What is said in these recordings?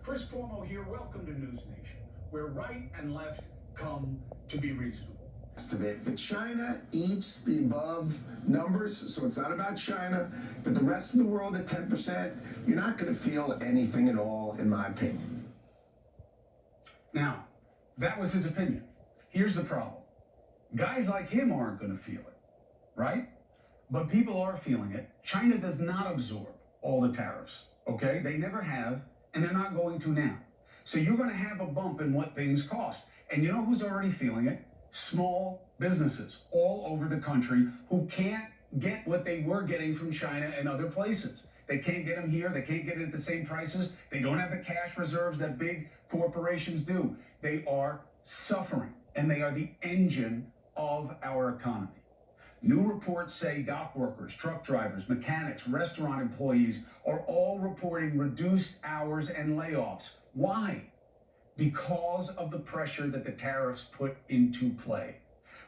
Chris Cuomo here. Welcome to NewsNation, where right and left come to be reasonable. Of it, but China eats the above numbers, so it's not about China, but the rest of the world at 10%, you're not going to feel anything at all, in my opinion. Now, that was his opinion. Here's the problem. Guys like him aren't going to feel it, right? But people are feeling it. China does not absorb all the tariffs, okay? They never have, and they're not going to now. So you're going to have a bump in what things cost. And you know who's already feeling it? Small businesses all over the country who can't get what they were getting from China and other places. They can't get them here. They can't get it at the same prices. They don't have the cash reserves that big corporations do. They are suffering, and they are the engine of our economy. New reports say dock workers, truck drivers, mechanics, restaurant employees are all reporting reduced hours and layoffs. Why? Because of the pressure that the tariffs put into play.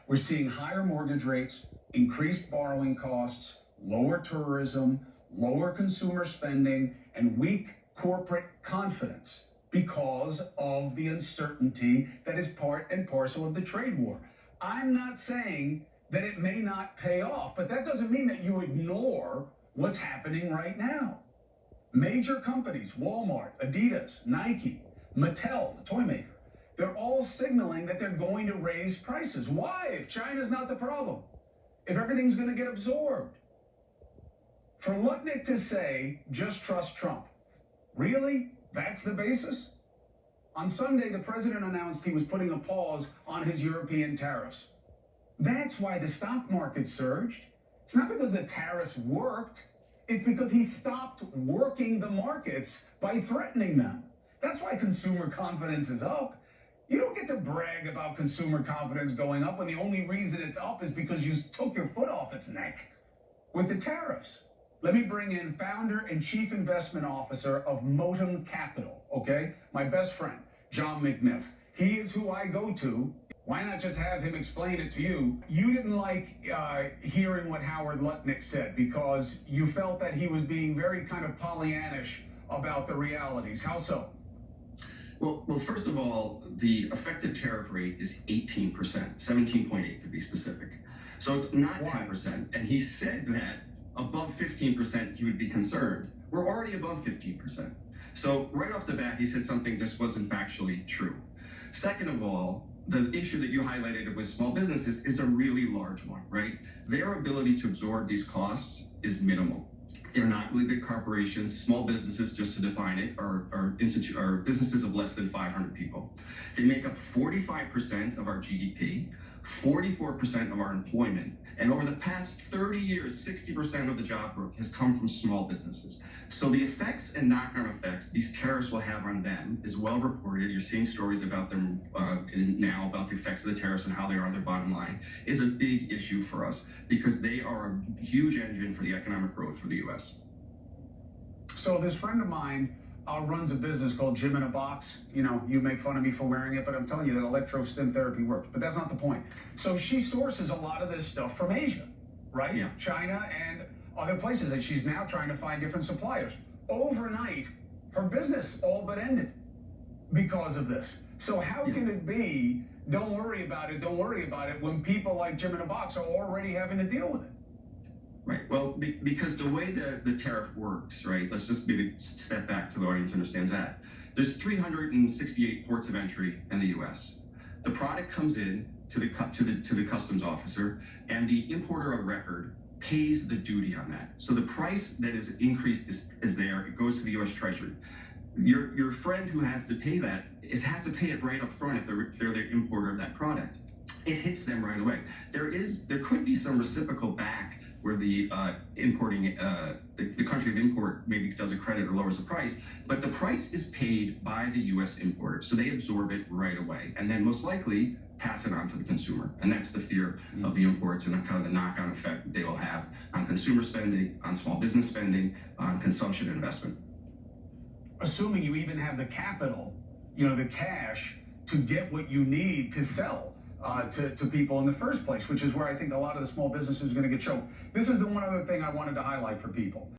We're seeing higher mortgage rates, increased borrowing costs, lower tourism, lower consumer spending, and weak corporate confidence because of the uncertainty that is part and parcel of the trade war. I'm not saying that it may not pay off, but that doesn't mean that you ignore what's happening right now. Major companies, Walmart, Adidas, Nike, Mattel, the toy maker, they're all signaling that they're going to raise prices. Why? If China's not the problem, if everything's going to get absorbed. For Lutnick to say, just trust Trump, really? That's the basis? On Sunday, the president announced he was putting a pause on his European tariffs. That's why the stock market surged. It's not because the tariffs worked. It's because he stopped working the markets by threatening them. That's why consumer confidence is up. You don't get to brag about consumer confidence going up when the only reason it's up is because you took your foot off its neck with the tariffs. Let me bring in founder and chief investment officer of Motum Capital, okay? My best friend, John McNiff. He is who I go to. Why not just have him explain it to you? You didn't like hearing what Howard Lutnick said because you felt that he was being very kind of Pollyannish about the realities. How so? Well, first of all, the effective tariff rate is 18%, 17.8 to be specific. So it's not 10%. And he said that above 15%, he would be concerned. We're already above 15%. So right off the bat, he said something just wasn't factually true. Second of all, the issue that you highlighted with small businesses is a really large one, right? Their ability to absorb these costs is minimal. They're not really big corporations. Small businesses, just to define it, are businesses of less than 500 people. They make up 45% of our GDP, 44% of our employment, and over the past 30 years, 60% of the job growth has come from small businesses. So the effects and knock-on effects these tariffs will have on them is well reported. You're seeing stories about them now, about the effects of the tariffs and how they are on their bottom line, is a big issue for us because they are a huge engine for the economic growth for the U.S. So this friend of mine runs a business called Gym in a Box. You know, you make fun of me for wearing it, but I'm telling you that electro-stim therapy works. But that's not the point. So she sources a lot of this stuff from Asia, right? Yeah. China and other places, and she's now trying to find different suppliers. Overnight, her business all but ended because of this. So how can it be, don't worry about it, when people like Gym in a Box are already having to deal with it? Right. Well, because the way the tariff works, right? Let's just maybe step back so the audience understands that. There's 368 ports of entry in the U.S. The product comes in to the customs officer, and the importer of record pays the duty on that. So the price that is increased is there. It goes to the U.S. Treasury. Your friend who has to pay that has to pay it right up front if they're the importer of that product. It hits them right away. There could be some reciprocal back where the country of import maybe does a credit or lowers the price, but the price is paid by the U.S. importer, so they absorb it right away, and then most likely pass it on to the consumer. And that's the fear of the imports and kind of the knock-on effect that they will have on consumer spending, on small business spending, on consumption and investment. Assuming you even have the capital, you know, the cash to get what you need to sell to people in the first place, which is where I think a lot of the small businesses are going to get choked. This is the one other thing I wanted to highlight for people.